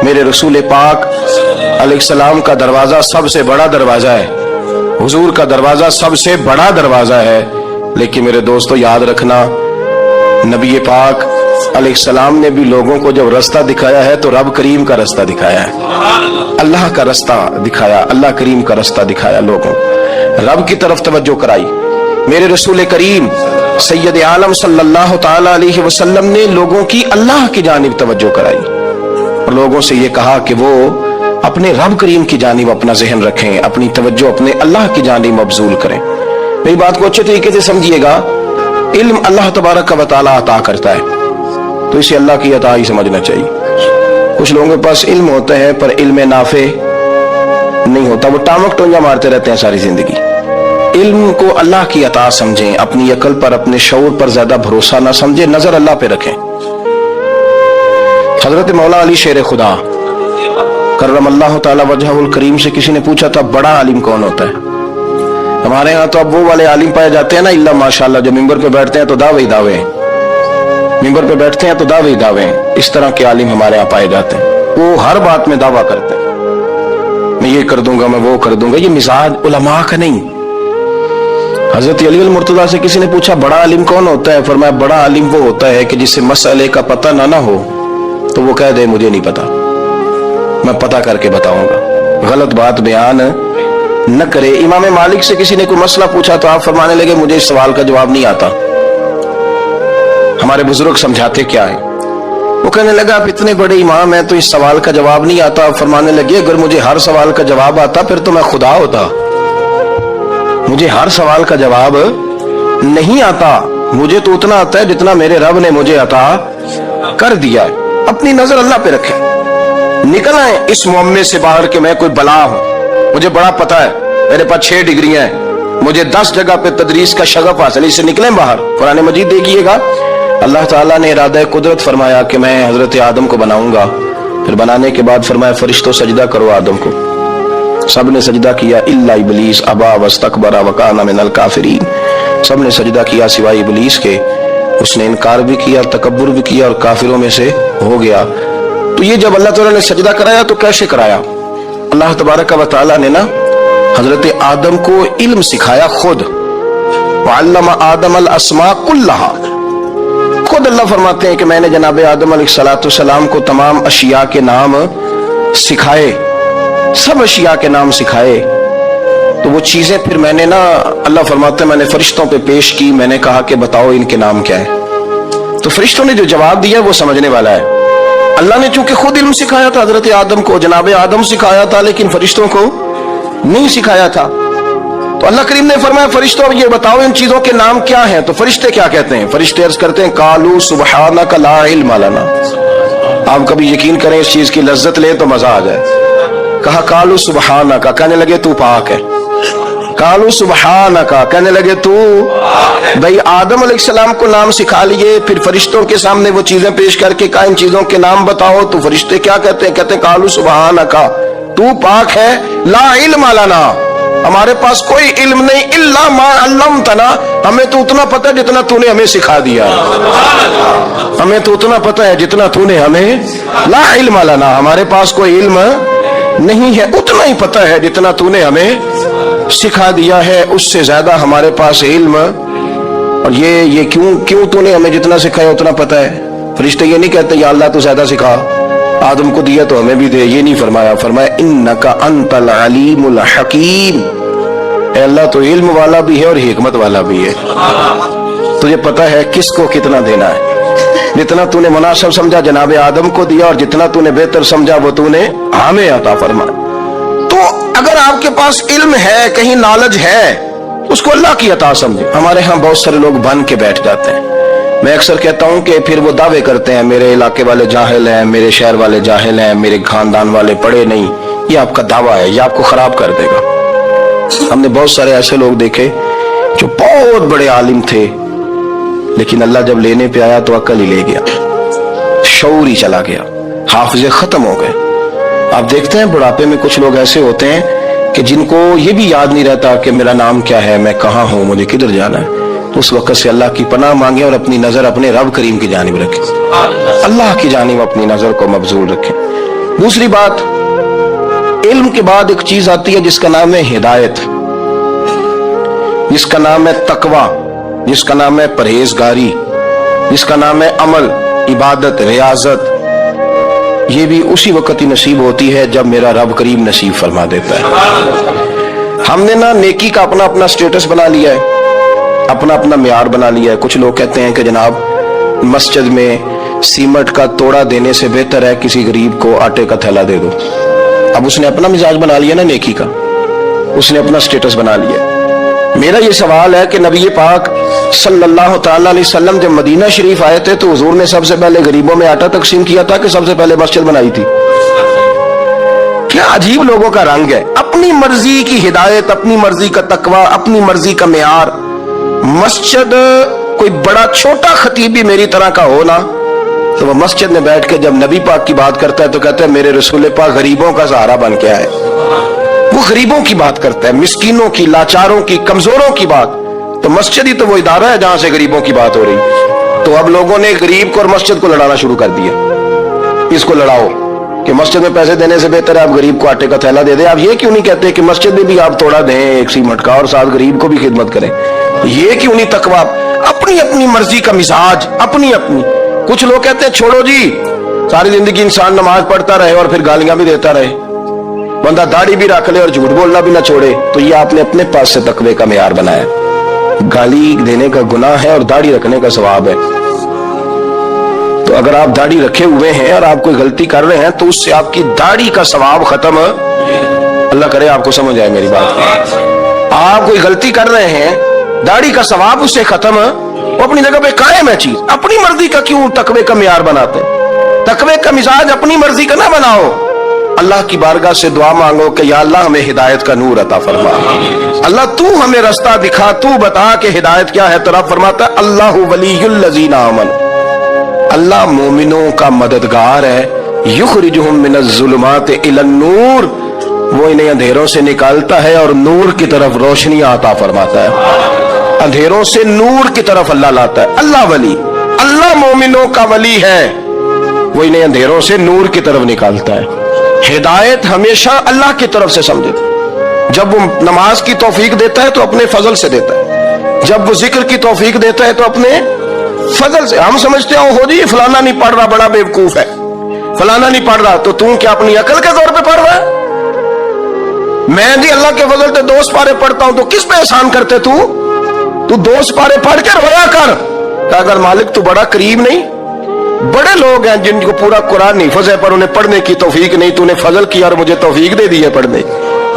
मेरे रसूल पाक अलैहिस्सलाम का दरवाजा सबसे बड़ा दरवाजा है, हुजूर का दरवाजा सबसे बड़ा दरवाजा है। लेकिन मेरे दोस्तों याद रखना, नबी पाक अलैहिस्सलाम ने भी लोगों को जब रास्ता दिखाया है तो रब करीम का रास्ता दिखाया है, अल्लाह का रास्ता दिखाया, अल्लाह करीम का रास्ता दिखाया, लोगों रब की तरफ तवज्जो कराई। मेरे रसूल करीम सैयद आलम सल्लल्लाहु ताला अलैहि वसल्लम ने लोगों की अल्लाह की जानिब तवज्जो कराई और लोगों से ये कहा कि वो अपने रब करीम की जानिब अपना ज़हन रखें, अपनी तवज्जो अपने अल्लाह की जानिब मबजूल करें। मेरी बात को अच्छे तरीके से समझिएगा, इल्म अल्लाह तबारक व तआला अता करता है तो इसे अल्लाह की अता ही समझना चाहिए। कुछ लोगों के पास इल्म होता है पर इल्म नाफे नहीं होता, वो टामक टोंजा मारते रहते हैं सारी जिंदगी। इल्म को अल्लाह की अता समझें, अपनी अकल पर अपने शऊर पर ज्यादा भरोसा ना समझें, नजर अल्लाह पे रखें। हजरत मौला अली शेर खुदा करमल्लाहु ताला वजहुल करीम से किसी ने पूछा था बड़ा आलिम कौन होता है? हमारे यहाँ तो अब वो वाले आलिम पाए जाते हैं ना, इल्ला माशाअल्लाह, जो मिंबर पे बैठते हैं तो दावे ही दावे, मिंबर पे बैठते हैं तो दावे ही दावे, इस तरह के आलिम हमारे यहाँ पाए जाते हैं। वो हर बात में दावा करते हैं, मैं ये कर दूंगा, मैं वो कर दूंगा। ये मिजाज उलमा का नहीं। हजरत अली मुर्तजा से किसी ने पूछा बड़ा आलिम कौन होता है? फरमाया बड़ा आलिम वो होता है कि जिसे मसले का पता ना हो तो वो कह दे मुझे नहीं पता, मैं पता करके बताऊंगा, गलत बात बयान न करे। इमाम मालिक से किसी ने कोई मसला पूछा तो आप फरमाने लगे मुझे इस सवाल का जवाब नहीं आता, हमारे बुजुर्ग समझाते क्या है। वो कहने लगा आप इतने बड़े इमाम हैं तो इस सवाल का जवाब नहीं आता। आप फरमाने लगे अगर मुझे हर सवाल का जवाब आता फिर तो मैं खुदा होता, मुझे हर सवाल का जवाब नहीं आता, मुझे तो उतना आता है जितना मेरे रब ने मुझे अता कर दिया है। अपनी नजर अल्लाह पे रखें, निकल आए इस मुअम्मे से बाहर के मैं कोई बला हूं, मुझे बड़ा पता है, मेरे पास 6 डिग्रियां हैं, मुझे 10 जगह पे तदरीस का शगफ हासिल, इससे निकलें बाहर। कुरान मजीद देखिएगा, अल्लाह ताला ने इरादा कुदरत फरमाया कि मैं हजरत आदम को बनाऊंगा, फिर बनाने के बाद फरमाया फरिश्तों सजदा करो आदम को। सब ने सजदा किया इल्ला इब्लीस अबा वस्तकबरा वकाना मिनल काफिरीन, सब ने सजदा किया सिवाय इब्लीस के, उसने इनकार भी किया, तकब्बुर भी किया और काफिरों में से हो गया। तो ये जब अल्लाह ताला ने सजदा कराया तो कैसे कराया? अल्लाह तबारक व तआला ने ना हजरत आदम को इल्म सिखाया खुद, वअल्लमा आदम अल अस्मा कुल्लहा। खुद अल्लाह फरमाते हैं कि मैंने जनाब आदम अलैहिस्सलाम को तमाम अशिया के नाम सिखाए, सब अशिया के नाम सिखाए। तो वो चीजें फिर मैंने ना, अल्लाह फरमाते हैं मैंने फरिश्तों पे पेश की, मैंने कहा कि बताओ इनके नाम क्या है। तो फरिश्तों ने जो जवाब दिया वो समझने वाला है। अल्लाह ने चूंकि खुद इल्म सिखाया था हजरत आदम को, जनाब आदम सिखाया था, लेकिन फरिश्तों को नहीं सिखाया था। तो अल्लाह करीम ने फरमाया फरिश्तों ये बताओ इन चीजों के नाम क्या हैं? तो फरिश्ते क्या कहते हैं? फरिश्ते अर्ज करते हैं कालू सुबहानका ला इल्म लना। आप कभी यकीन करें इस चीज की लज्जत ले तो मजा आ जाए। कहा कालू सुबहानका, कहने लगे तू पाक है। कालू सुबहानका, कहने लगे तू, भाई आदम अलैहिस्सलाम को नाम सिखा लिए, फिर फरिश्तों के सामने वो चीजें पेश करके कहा इन चीजों के नाम बताओ। तो फरिश्ते क्या कहते हैं? कहते हैं कालू सुबहानका, तू पाक है, ला इल्म लना, हमारे पास कोई इल्म नहीं, इल्ला मा अल्लमतना, हमें तो उतना पता है जितना तूने हमें सिखा दिया, हमें तो उतना पता है जितना तूने हमें, ला इल्म लना, हमारे पास कोई इल्म नहीं है, उतना ही पता है जितना तूने हमें सिखा दिया है, उससे ज्यादा हमारे पास इल्म। और ये क्यों तूने हमें जितना सिखाया उतना पता है? फरिश्ते ये नहीं कहते या अल्लाह तू ज्यादा सिखा, आदम को दिया तो हमें भी दे, ये नहीं फरमाया। फरमाया इन्नका अंतल अलीमुल हकीम, अल्लाह तो इल्म वाला भी है और हिकमत वाला भी है, तुझे पता है किसको कितना देना है। जितना तूने मुनासिब समझा जनाब आदम को दिया और जितना तूने बेहतर समझा वो तूने हमें अता फरमाया। तो अगर आपके पास इल्म है, कहीं नॉलेज है, उसको अल्लाह की अता समझे। हमारे यहाँ बहुत सारे लोग बन के बैठ जाते हैं। मैं अक्सर कहता हूँ कि फिर वो दावे करते हैं मेरे इलाके वाले जाहिल हैं, मेरे शहर वाले जाहिल हैं, मेरे खानदान वाले पढ़े नहीं। ये आपका दावा है, ये आपको खराब कर देगा। हमने बहुत सारे ऐसे लोग देखे जो बहुत बड़े आलिम थे, लेकिन अल्लाह जब लेने पे आया तो अकल ही ले गया, शऊर ही चला गया, हाफिजे खत्म हो गए। आप देखते हैं बुढ़ापे में कुछ लोग ऐसे होते हैं कि जिनको ये भी याद नहीं रहता कि मेरा नाम क्या है, मैं कहाँ हूँ, मुझे किधर जाना है। तो उस वक्त से अल्लाह की पनाह मांगे और अपनी नजर अपने रब करीम की जानिब रखें, अल्लाह की जानिब अपनी नजर को मबजूल रखें। दूसरी बात, इल्म के बाद एक चीज आती है जिसका नाम है हिदायत, जिसका नाम है तकवा, जिसका नाम है परहेजगारी, जिसका नाम है अमल, इबादत, रियाजत। ये भी उसी वक्त ही नसीब होती है जब मेरा रब करीम नसीब फरमा देता है। हमने ना नेकी का अपना अपना स्टेटस बना लिया है, अपना अपना म्यार बना लिया है। कुछ लोग कहते हैं कि जनाब मस्जिद में सीमेंट का तोड़ा देने से बेहतर है किसी गरीब को आटे का थैला दे दो। अब उसने अपना मिजाज बना लिया ना नेकी का, उसने अपना स्टेटस बना लिया। मेरा ये सवाल है कि नबी पाक सल्लल्लाहु तआला अलैहि वसल्लम जब मदीना शरीफ आए थे तो हुजूर ने सबसे पहले गरीबों में आटा तकसीम किया था कि सबसे पहले मस्जिद बनाई थी? क्या अजीब लोगों का रंग है, अपनी मर्जी की हिदायत, अपनी मर्जी का तकवा, अपनी मर्जी का म्यार। मस्जिद कोई बड़ा छोटा खतीब भी मेरी तरह का हो ना, तो वह मस्जिद में बैठ के जब नबी पाक की बात करता है तो कहता है मेरे रसूल पाक गरीबों का सहारा बन के आए। वो गरीबों की बात करता है, मिस्कीनों की, लाचारों की, कमजोरों की बात। तो मस्जिद ही तो वो इदारा है जहां से गरीबों की बात हो रही। तो अब लोगों ने गरीब को और मस्जिद को लड़ाना शुरू कर दिया। इसको लड़ाओ कि मस्जिद में पैसे देने से बेहतर है आप गरीब को आटे का थैला दे दें। आप ये क्यों नहीं कहते कि मस्जिद में भी आप तोड़ा दें एक सीमेंट का और साथ गरीब को भी खिदमत करें? ये क्यों नहीं तकवा? अपनी अपनी मर्जी का मिजाज, अपनी अपनी। कुछ लोग कहते हैं छोड़ो जी, सारी जिंदगी इंसान नमाज पढ़ता रहे और फिर गालियां भी देता रहे, बंदा दाढ़ी भी रख ले और झूठ बोलना भी ना छोड़े। तो ये आपने अपने पास से तकवे का मेयार बनाया। गाली देने का गुनाह है और दाढ़ी रखने का सवाब है। तो अगर आप दाढ़ी रखे हुए हैं और आप कोई गलती कर रहे हैं तो उससे आपकी दाढ़ी का सवाब खत्म, अल्लाह करे आपको समझ आए मेरी बात। आप कोई गलती कर रहे हैं, दाढ़ी का सवाब उससे खत्म, वो अपनी जगह पे कायम है चीज। अपनी मर्जी का क्यों तकवे का मेयार बनाते हैं? तकवे का मिजाज अपनी मर्जी का ना बनाओ। अल्लाह की बारगाह से दुआ मांगो कि या अल्लाह हमें हिदायत का नूर अता फरमा। अल्लाह तू हमें रास्ता दिखा, तू बता कि हिदायत क्या है। तो रब फरमाता है अल्लाह वलीयुल लजीना आमन, अल्लाह मोमिनों का मददगार है। युखरिजुहुम मिनज़ ज़ुलुमाति इलन नूर, वो इन्हें अंधेरों से निकालता है और नूर की तरफ रोशनी अता फरमाता है। अंधेरों से नूर की तरफ अल्लाह लाता है। अल्लाह वली, अल्लाह मोमिनों का वली है, वो इन्हें अंधेरों से नूर की तरफ निकालता है। हिदायत हमेशा अल्लाह की तरफ से समझे। जब वो नमाज की तौफीक देता है तो अपने फजल से देता है, जब वो जिक्र की तौफीक देता है तो अपने फजल से। हम समझते हो जी फलाना नहीं पढ़ रहा, बड़ा बेवकूफ है, फलाना नहीं पढ़ रहा, तो तू क्या अपनी अकल के तौर पे पढ़ रहा है? मैं जी अल्लाह के फजल से 2 पारे पढ़ता हूं, तो किस पे एहसान करते तू 2 पारे पढ़ के रोया कर। अगर मालिक तू बड़ा करीब नहीं, बड़े लोग हैं जिनको पूरा कुरान नहीं फजे पर उन्हें पढ़ने की तौफीक नहीं, तूने फजल किया और मुझे तौफीक दे दी है पढ़ने।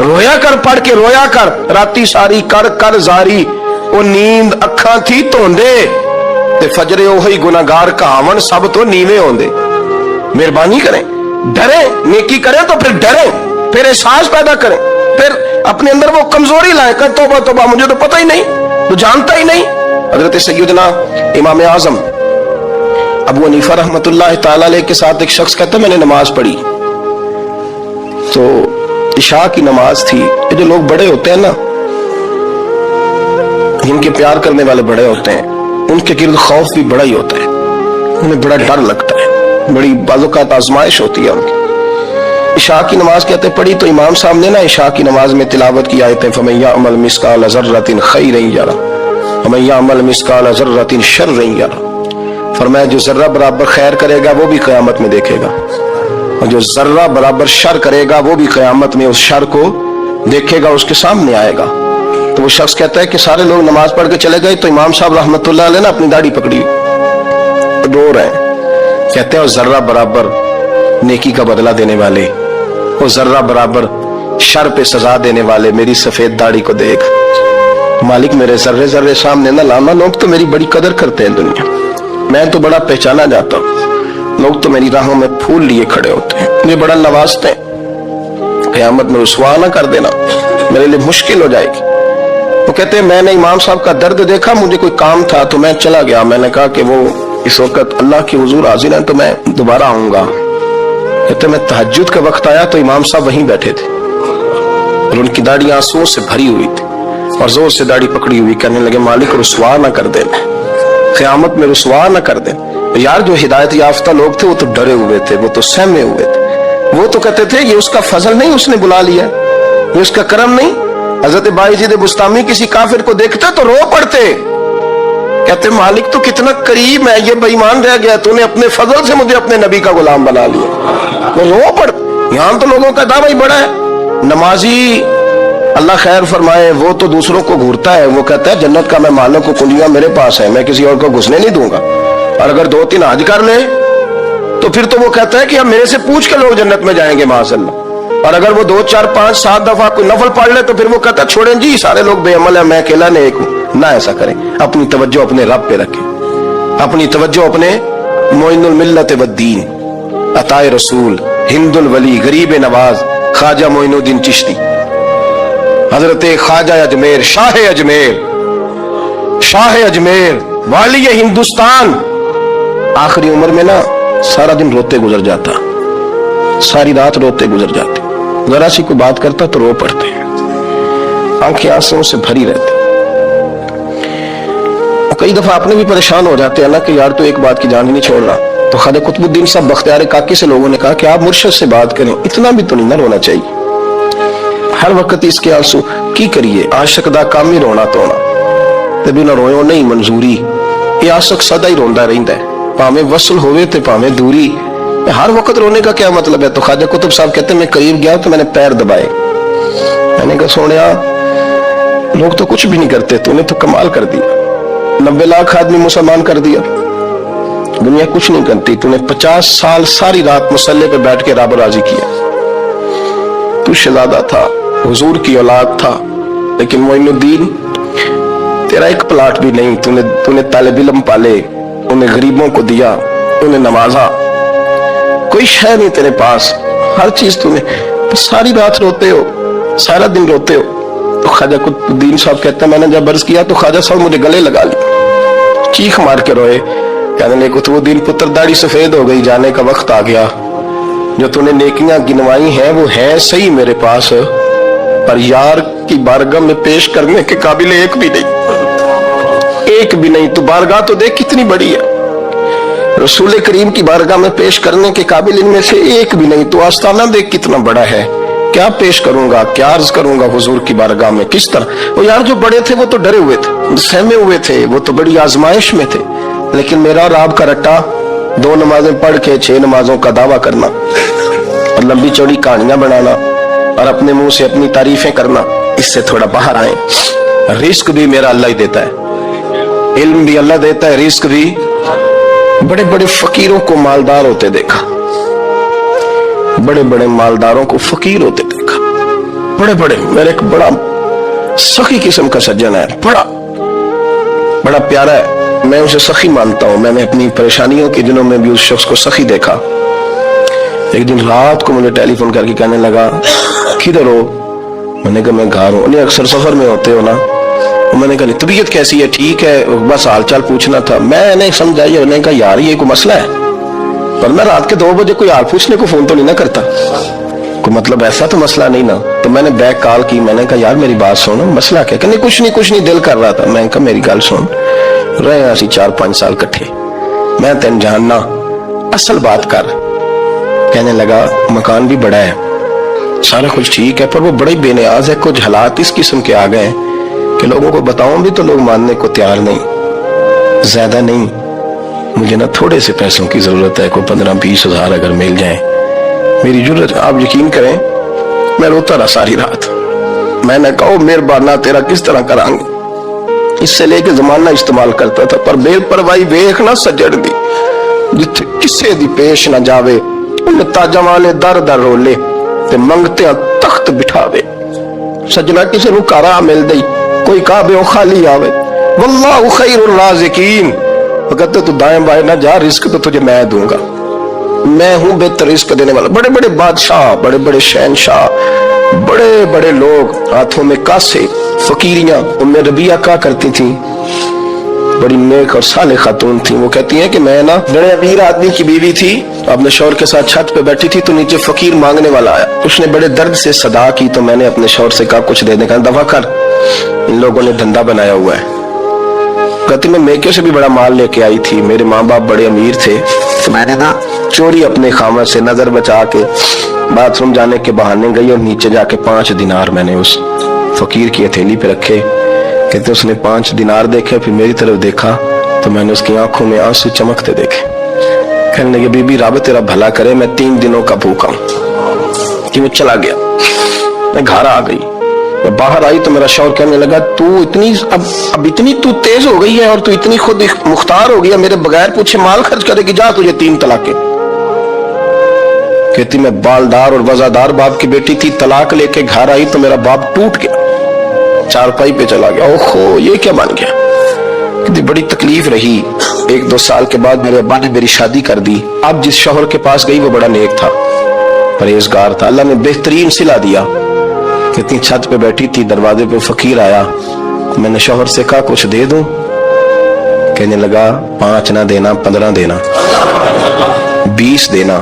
रोया कर, पढ़ के रोया कर। राती सारी कर कर जारी, वो नींद अखा थी धोंदे ते फजरे ओही गुनाहगार कहावन सब तो नीवे होंदे। मेहरबानी करें, डरे, नेकी करें तो फिर डरे, फिर एहसास पैदा करें, फिर अपने अंदर वो कमजोरी लाए कर तौबा तौबा मुझे तो पता ही नहीं, तो जानता ही नहीं। हजरत सैयदना इमाम आजम अबू हनीफा रहमतुल्लाह ताला अलैह के साथ एक शख्स कहता है मैंने नमाज पढ़ी, तो इशा की नमाज थी। ये जो लोग बड़े होते हैं ना, जिनके प्यार करने वाले बड़े होते हैं, उनके गिर्द खौफ भी बड़ा ही होता है, उन्हें बड़ा डर लगता है, बड़ी बाज़ुकात आजमाइश होती है उनकी। इशा की नमाज कहते पढ़ी तो इमाम साहब ने ना इशा की नमाज में तिलावत की आयतें फमन यअमल मिस्काल ज़र्रतिन खैरन यरा वमन यअमल मिस्काल ज़र्रतिन शर्रन यरा। फरमाया जो जर्रा बराबर खैर करेगा वो भी क़यामत में देखेगा, और जो जर्रा बराबर शर करेगा वो भी क़यामत में उस शर को देखेगा, उसके सामने आएगा। तो वो शख्स कहता है कि सारे लोग नमाज पढ़ के चले गए, तो इमाम साहब रहमतुल्लाह अलैह ने अपनी दाढ़ी पकड़ी, रो रहे हैं। कहते हैं जर्रा बराबर नेकी का बदला देने वाले, वो जर्रा बराबर शर पे सजा देने वाले मेरी सफेद दाढ़ी को देख। मालिक मेरे जर्रे जर्रे सामने न लाना, लोग तो मेरी बड़ी कदर करते हैं दुनिया, मैं तो बड़ा पहचाना जाता हूँ, लोग तो मेरी राहों में फूल लिए खड़े होते हैं, मुझे बड़ा नवाजते हैं, क़यामत में रुसवा ना कर देना, मेरे लिए मुश्किल हो जाएगी। वो कहते हैं मैंने इमाम साहब का दर्द देखा, मुझे कोई काम था तो मैं चला गया। मैंने कहा कि वो इस वक्त अल्लाह के हुजूर हाजिर हैं तो मैं दोबारा आऊंगा। कहते मैं तहज्जुद का वक्त आया तो इमाम साहब वहीं बैठे थे और उनकी दाढ़ी आंसुओं से भरी हुई थी और जोर से दाढ़ी पकड़ी हुई, कहने लगे मालिक रुसवा ना कर देना, क़यामत में रुसवा ना कर देना। यार जो हिदायत याफ्ता लोग थे वो तो डरे हुए थे, वो तो सहमे हुए थे। وہ تو کہتے تھے یہ اس کا فضل نہیں, اس نے بلا لیا, یہ اس کا کرم نہیں. حضرت باعزید بستامی کسی کافر کو دیکھتے تو رو پڑتے, کہتے مالک تو کتنا قریب ہے, یہ بے ایمان رہ گیا, تو نے اپنے فضل سے مجھے اپنے نبی کا غلام بنا لیا. وہ رو پڑ. یہاں تو لوگوں کا دعویٰ ہی بڑا ہے. نمازی اللہ خیر فرمائے وہ تو دوسروں کو گھورتا ہے, وہ کہتا ہے جنت کا میں مالک کو کنجیاں میرے پاس ہے, میں کسی اور کو گھسنے نہیں دوں گا. اور اگر 2-3 حج کر لے تو پھر تو وہ کہتا ہے کہ اب میرے سے پوچھ کے لوگ جنت میں جائیں گے معاذ اللہ. اور اگر وہ 2, 4, 5, 7 دفعہ کوئی نفل پڑھ لے تو پھر وہ کہتا ہے چھوڑیں جی سارے لوگ بے عمل ہیں, میں اکیلا نیک ہوں. نہ ایسا کریں, اپنی توجہ اپنے رب پہ رکھیں, اپنی توجہ اپنے معین الملت والدین, عطائے رسول, ہند الولی, غریب نواز, خواجہ معین الدین چشتی, حضرت خواجہ اجمیر, شاہ اجمیر, والی ہندوستان. آخری عمر میں نا سارا دن روتے گزر جاتا, ساری رات روتے گزر جاتے, ذرا سی کوئی بات کرتا تو رو پڑتے, آنکھیں آنسوں سے بھری رہتی. کئی دفعہ اپنے بھی پریشان ہو جاتے ہیں نا کہ یار تو ایک بات کی جان ہی نہیں چھوڑ رہا. تو خواجہ قطب الدین صاحب بختیار کاکی سے لوگوں نے کہا کہ آپ مرشد سے بات کریں, اتنا بھی تو نہیں نہ رونا چاہیے, ہر وقت اس کے آنسو کی کریے. عاشق دا کام ہی رونا تونا, تبھی نہ روئے نہیں منظوری, یہ عاشق سدا ہی روندا رہندا ہے, پاویں وصل ہوئے تے پاویں دوری. ہر وقت رونے کا کیا مطلب ہے؟ تو خواجہ قطب صاحب کہتے ہیں میں قریب گیا تو میں نے پیر دبائے, میں نے کہا سونیا لوگ تو کچھ بھی نہیں کرتے, تو نے تو کمال کر دیا, 90 لاکھ آدمی مسلمان کر دیا, دنیا کچھ نہیں کرتی, تو نے 50 سال ساری رات مسلح پہ بیٹھ کے رب راضی کیا. تو شہزادہ تھا, حضور کی اولاد تھا, لیکن معین الدین تیرا ایک پلاٹ بھی نہیں, تو نے طالب علم پالے, انہیں غریبوں کو دیا, انہیں نوازا, کوئی شے نہیں تیرے پاس, ہر چیز تو نے, ساری رات روتے ہو, سارا دن روتے ہو. تو خواجہ قطب الدین صاحب کہتے ہیں میں نے جب عرض کیا تو خواجہ صاحب مجھے گلے لگا لی, چیخ مار کے روئے, کہنے لگے قطب الدین پتر داڑھی سفید ہو گئی, جانے کا وقت آ گیا, جو تو نے نیکیاں گنوائی ہیں وہ ہیں صحیح میرے پاس, پر یار کی بارگاہ میں پیش کرنے کے قابل ایک بھی نہیں. تو بارگاہ تو دیکھ کتنی بڑی ہے, رسول کریم کی بارگاہ میں پیش کرنے کے قابل ان میں سے ایک بھی نہیں. تو آستانہ دیکھ کتنا بڑا ہے, کیا پیش کروں گا, کیا عرض کروں گا حضور کی بارگاہ میں, کس طرح. وہ یار جو بڑے تھے وہ تو ڈرے ہوئے تھے, سہمے ہوئے تھے, وہ تو بڑی آزمائش میں تھے, لیکن میرا اور آپ کا رٹا 2 نمازیں پڑھ کے 6 نمازوں کا دعویٰ کرنا اور لمبی چوڑی کہانیاں بنانا اور اپنے منہ سے اپنی تعریفیں کرنا, اس سے تھوڑا باہر آئیں. رزق بھی میرا اللہ ہی دیتا ہے, علم بھی اللہ دیتا ہے, رزق بھی. بڑے بڑے فقیروں کو مالدار ہوتے دیکھا, بڑے بڑے مالداروں کو فقیر ہوتے دیکھا, بڑے بڑے. میرے ایک بڑا سخی قسم کا سجن ہے, بڑا پیارا ہے, میں اسے سخی مانتا ہوں. میں نے اپنی پریشانیوں کے دنوں میں بھی اس شخص کو سخی دیکھا. ایک دن رات کو مجھے ٹیلی فون کر کے کہنے لگا کدھر ہو؟ میں نے کہا میں گھر ہوں. انہیں اکثر سفر میں ہوتے ہو نا. میں نے کہا طبیعت کیسی ہے؟ ٹھیک ہے, بس حال چال پوچھنا تھا. میں نے سمجھائی, انہوں نے کہا یار یہ کوئی مسئلہ ہے, ورنہ رات کے 2 بجے کوئی حال پوچھنے کو فون تو نہیں نہ کرتا, کوئی مطلب ایسا تو مسئلہ نہیں نا. تو میں نے بیک کال کی, میں نے کہا یار میری بات سن, مسئلہ کیا؟ کہ کچھ نہیں دل کر رہا تھا. میں نے کہا میری گل سن, رہے ہیں اسی 4-5 سال کٹھے, میں تین جاننا, اصل بات کر. کہنے لگا مکان بھی بڑا ہے, سارا کچھ ٹھیک ہے, پر وہ بڑے بے نیاز ہے. کچھ حالات اس قسم کے آ گئے کہ لوگوں کو بتاؤں بھی تو لوگ ماننے کو تیار نہیں. زیادہ نہیں, مجھے نا تھوڑے سے پیسوں کی ضرورت ہے, کوئی 15-20 ہزار اگر مل جائیں, میری ضرورت. آپ یقین کریں میں روتا رہا ساری رات. میں نے کہا مہربانہ تیرا کس طرح کرانگے, اس سے لے کے زمانہ استعمال کرتا تھا, پر بے پرواہی ویکھ نہ سجڑ دی, جتھے کسے دی پیش نہ جاوے, ان تاجاں والے در در رولے تے منگتے تخت بٹھاوے. سجنا کسے نو کارا مل دئی, کوئی کعبے خالی آوے. واللہ خیر الرازقین, کہتے تو دائیں بائیں نہ جا, رزق تو تجھے میں دوں گا, میں ہوں بہتر رزق دینے والا. بڑے بڑے بادشاہ, بڑے بڑے شہنشاہ, بڑے بڑے لوگ, ہاتھوں میں کاسے, فقیریاں. ام ربیعہ کہا کرتی تھیں, بڑی نیک اور صالح خاتون تھی. وہ کہتی ہیں کہ میں نا بڑے امیر آدمی کی بیوی تھی, اپنے شوہر کے ساتھ چھت پہ بیٹھی تھی, تو نیچے فقیر مانگنے والا آیا. اس نے بڑے درد سے صدا کی, تو میں نے اپنے شوہر سے کہا کچھ دے دیں. کہا دفع کر, ان لوگوں نے دھندا بنایا ہوا ہے. کہتی میں میکے سے بھی بڑا مال لے کے آئی تھی, میرے ماں باپ بڑے امیر تھے, تو میں نے نا چوری اپنے خامد سے نظر بچا کے बाथरूम जाने के बहाने गई और नीचे जाके 5 दिनार मैंने उस फकीर की हथेली पे रखे। कहते उसने 5 दिनार देखे, फिर मेरी तरफ देखा तो मैंने उसकी आंखों में आंसू चमकते देखे। कहने लगे बीबी रब तेरा भला करे, मैं 3 दिनों का भूखा हूं। कि वो चला गया, मैं घर आ गई। मैं बाहर आई तो मेरा शौहर कहने लगा तू इतनी अब इतनी तू तेज हो गई है और तू इतनी खुद मुख्तार हो गई है, मेरे बगैर पूछे माल खर्च करेगी, जा तुझे 3 तलाके। कहती मैं बालदार और वजादार बाप की बेटी थी, तलाक लेके घर आई तो मेरा बाप टूट गया, चारपाई पे चला गया। ओहो ये क्या बन गया। कहती बड़ी तकलीफ रही। 1-2 साल के बाद मेरे अब्बा ने मेरी शादी कर दी। अब जिस शौहर के पास गई वो बड़ा नेक था, परहेजगार था, अल्लाह ने बेहतरीन सिला दिया। कितनी छत पे बैठी थी, दरवाजे पे फकीर आया। मैंने शौहर से कहा कुछ दे दूं। कहने लगा 5 ना देना, 15 देना, 20 देना,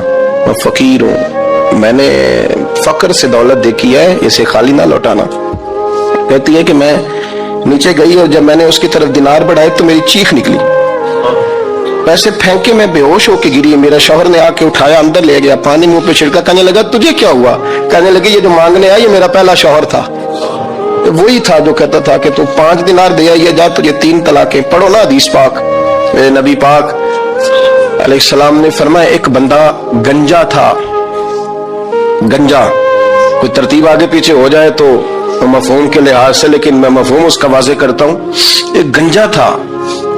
मैं फकीर हूं, मैंने फकर से दौलत देखी है, इसे खाली ना लौटाना। कहती है कि मैं नीचे गई और जब मैंने उसकी तरफ दिनार बढ़ाए तो मेरी चीख निकली, पैसे फेंके, मैं बेहोश होके गिरी। मेरा शौहर ने आके उठाया, अंदर ले गया, पानी मुंह पे छिड़का। कहने लगा तुझे क्या हुआ। कहने लगे ये जो मांगने आया ये मेरा पहला शौहर था, तो वही था जो कहता था कि तू 5 दिनार दे आइए, जा तुझे 3 तलाके। पढ़ो ना हदीस पाक। मेरे नबी पाक अलैहिस्सलाम ने फरमाया एक बंदा गंजा था। गंजा कोई तरतीब आगे पीछे हो जाए तो मफहूम के लिहाज से, लेकिन मैं मफहूम उसका वाज़े करता हूँ। एक गंजा था,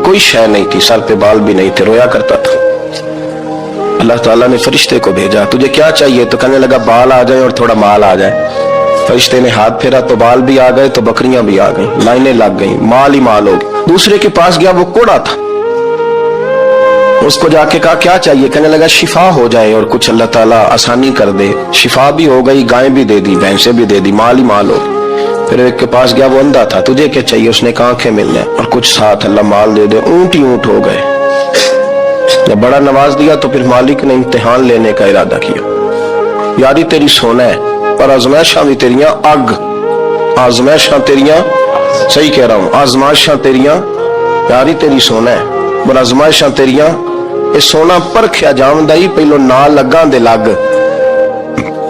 कोई शय नहीं थी, सर पे बाल भी नहीं थे, रोया करता था। अल्लाह ताला ने फरिश्ते को भेजा, तुझे क्या चाहिए। तो कहने लगा बाल आ जाए और थोड़ा माल आ जाए। फरिश्ते ने हाथ फेरा तो बाल भी आ गए, तो बकरियां भी आ गई, लाइनें लग गई, माल ही माल हो गया। दूसरे के पास गया, वो कोड़ा था, उसको जाके कहा क्या चाहिए। कहने लगा शिफा हो जाए और कुछ अल्लाह ताला आसानी कर दे। शिफा भी हो गई, गाय भी दे दी, भैंसे भी दे दी, माल ही माल हो गई। फिर एक के पास गया, वो अंधा था, तुझे क्या चाहिए। उसने कहा आंखें मिलने और कुछ साथ अल्लाह माल दे दे। ऊंट ही ऊंट हो गए। जब बड़ा नवाज दिया तो फिर मालिक ने इम्तिहान लेने का इरादा किया। यारी तेरी सोना है और आजमाइशां भी तेरियां अग, आजमाइशां तेरियां, सही कह रहा हूं, आजमाइशां तेरियां, यारी तेरी सोना है और आजमाइशां तेरियां। ये सोना परखिया जावंदा ही पहलो ना लगा दे लग।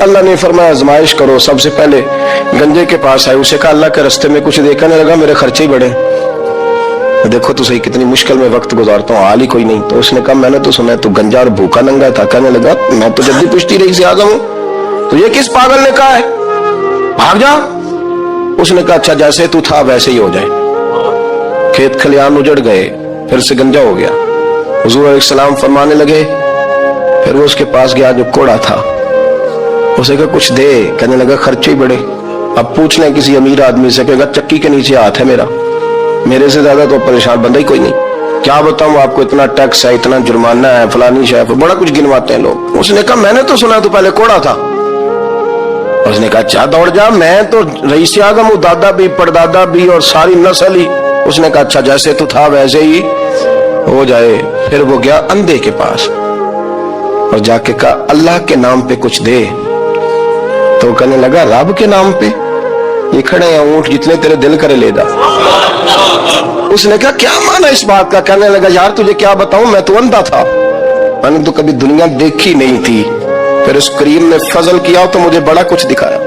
अल्लाह ने फरमाया आजमाइश करो। सबसे पहले गंजे के पास आए, उसे कहा अल्लाह के रास्ते में कुछ देखने लगा, मेरे खर्चे ही बढ़े, देखो तो सही कितनी मुश्किल में वक्त गुजारता हूँ, हाल ही कोई नहीं। तो उसने कहा मैंने तो सुना तू गंजा और भूखा नंगा था। कहने लगा मैं तो जल्दी पुश्ती रही से आ जाऊं, तो ये किस पागल ने कहा है, भाग जा। उसने कहा अच्छा जैसे तू था वैसे ही हो जाए। खेत खलियान उजड़ गए, फिर से गंजा हो गया। हुजूर अलैहिस्सलाम फरमाने लगे, फिर वो उसके पास गया जो कोड़ा था, उसे कहा कुछ दे। कहने लगा खर्चे ही बड़े। अब पूछ लें किसी अमीर आदमी से, कहेगा चक्की के नीचे हाथ है मेरा, मेरे से ज्यादा तो परेशान बंदा ही कोई नहीं। क्या बताऊं आपको, इतना टैक्स है, इतना जुर्माना है, फलानी शय, बड़ा कुछ गिनवाते हैं लोग। उसने कहा मैंने तो सुना तू पहले कोड़ा था। उसने कहा अच्छा दौड़ जा, मैं तो रईस आगम हूं, दादा भी परदादा भी और सारी नस्ल ही। उसने कहा अच्छा जैसे तू था वैसे ही हो जाए। फिर वो गया अंधे के पास और जाके कहा अल्लाह के नाम पे कुछ दे। तो कहने लगा रब के नाम पे, ये खड़े हैं ऊंट, जितने तेरे दिल करे ले जा। उसने कहा क्या माना इस बात का। कहने लगा यार तुझे क्या बताऊं, मैं तो अंधा था, मैंने तो कभी दुनिया देखी नहीं थी। फिर उस करीम ने फजल किया तो मुझे बड़ा कुछ दिखाया।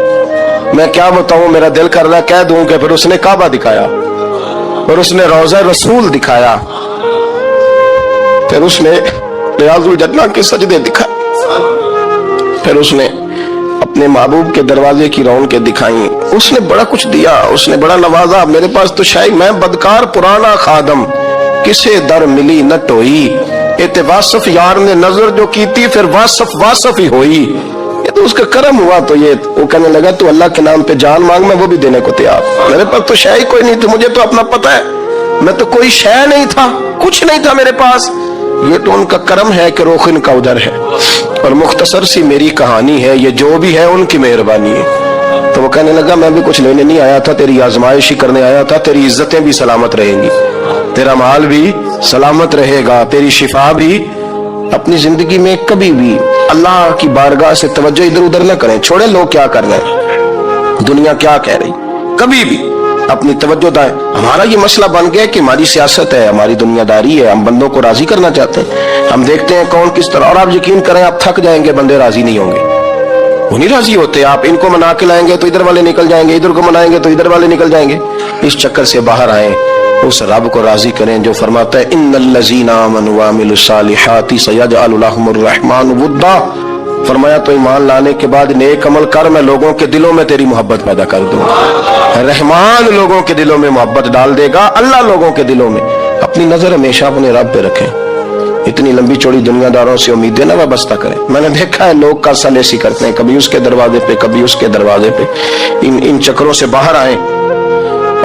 मैं क्या बताऊं, मेरा दिल कर रहा कह दूं कि फिर उसने काबा दिखाया, फिर उसने रोज़ा रसूल दिखाया, फिर उसने रियाजुल जन्ना के सजदे दिखाए, फिर उसने अपने महबूब के दरवाजे की रौनकें दिखाई। उसने बड़ा कुछ दिया, उसने बड़ा नवाजा। मेरे पास तो शायद मैं बदकार पुराना खादम, किसे दर मिली न टोई। इते वासफ यार ने नजर जो की थी, फिर वासफ वासफ ही होई। ये तो उसका करम हुआ। तो ये वो कहने लगा तू अल्लाह के नाम पे जान मांग, मैं वो भी देने को तैयार। मेरे पास तो शय कोई नहीं थी, मुझे तो अपना पता है, मैं तो कोई शय नहीं था, कुछ नहीं था मेरे पास। ये तो उनका करम है कि रोख इनका उधर है। और मुख्तसर सी मेरी कहानी है, ये जो भी है उनकी मेहरबानी है। तो वो कहने लगा मैं भी कुछ लेने नहीं आया था, तेरी आजमाइश ही करने आया था। तेरी इज्जतें भी सलामत रहेंगी, तेरा माल भी सलामत रहेगा, तेरी शिफा भी। अपनी जिंदगी में कभी भी अल्लाह की बारगाह से तवज्जो इधर उधर न करें, छोड़े लोग क्या कर रहे हैं, दुनिया क्या कह रही, कभी भी अपनी तवज्जो दाएं। हमारा ये मसला बन गया कि हमारी सियासत है, हमारी दुनियादारी है, हम बंदों को राजी करना चाहते हैं। हम देखते हैं कौन किस तरह, और आप यकीन करें आप थक जाएंगे, बंदे राजी नहीं होंगे। वो नहीं राजी होते। आप इनको मना के लाएंगे तो इधर वाले निकल जाएंगे, इधर को मनाएंगे तो इधर वाले निकल जाएंगे। इस चक्कर से बाहर आए, उस रब को राजी करें जो फरमाता है इन्नल्लज़ीना आमनू व अमिलुस्सालिहाति सयजअलु लहुमुर रहमानु वुद्दा। फरमाया तो ईमान लाने के बाद नेक अमल कर, मैं लोगों के दिलों में तेरी मोहब्बत पैदा कर दूंगा। रहमान लोगों के दिलों में मोहब्बत डाल देगा, अल्लाह लोगों के दिलों में। अपनी नजर हमेशा अपने रब पे रखें। इतनी लंबी चौड़ी दुनियादारों से उम्मीदें ना वाबस्ता करें। मैंने देखा है लोग का सलेसी करते हैं, कभी उसके दरवाजे पे कभी उसके दरवाजे पे। इन चक्करों से बाहर आए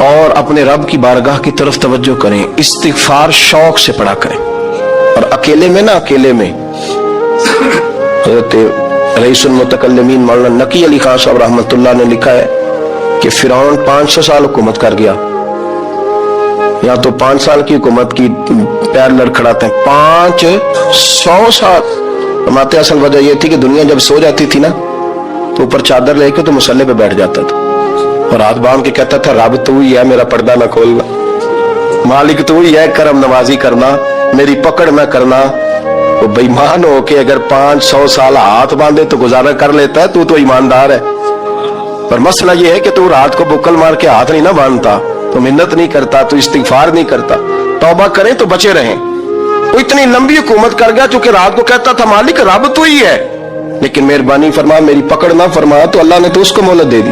और अपने रब की बारगाह की तरफ तवज्जो करें। इस्तिगफार शौक से पढ़ा करें। और अकेले में ना, अकेले में हज़रत रईसुल मुतकल्लिमीन मौलाना नकी अली खान साहब रहमतुल्लाह ने लिखा है कि फिरौन 500 साल हुकूमत कर गया, या तो 5 साल की हुकूमत की पैर लड़खड़ाते हैं, 500 साल। फरमाते असल वजह यह थी कि दुनिया जब सो जाती थी ना तो ऊपर चादर लेके तो मुसल्ले पे बैठ जाता था और हाथ बांध के कहता था रब तू ही है, मेरा पर्दा ना खोलना, मालिक तू ही है, करम नवाजी करना, मेरी पकड़ ना करना। तो बेईमान हो के अगर 500 साल हाथ बांधे तो गुजारा कर लेता है, तू तो ईमानदार है। पर मसला यह है कि तू रात को बुक्कल मार के हाथ नहीं ना बांधता, तो मिन्नत नहीं करता, तो इस्तिगफार नहीं करता, तौबा करें तो बचे रहें। वो इतनी लंबी हुकूमत कर गया क्योंकि रात को कहता था मालिक रब तू ही है, लेकिन मेहरबानी फरमा, मेरी पकड़ ना फरमा, तो अल्लाह ने तो उसको मोहलत दे दी।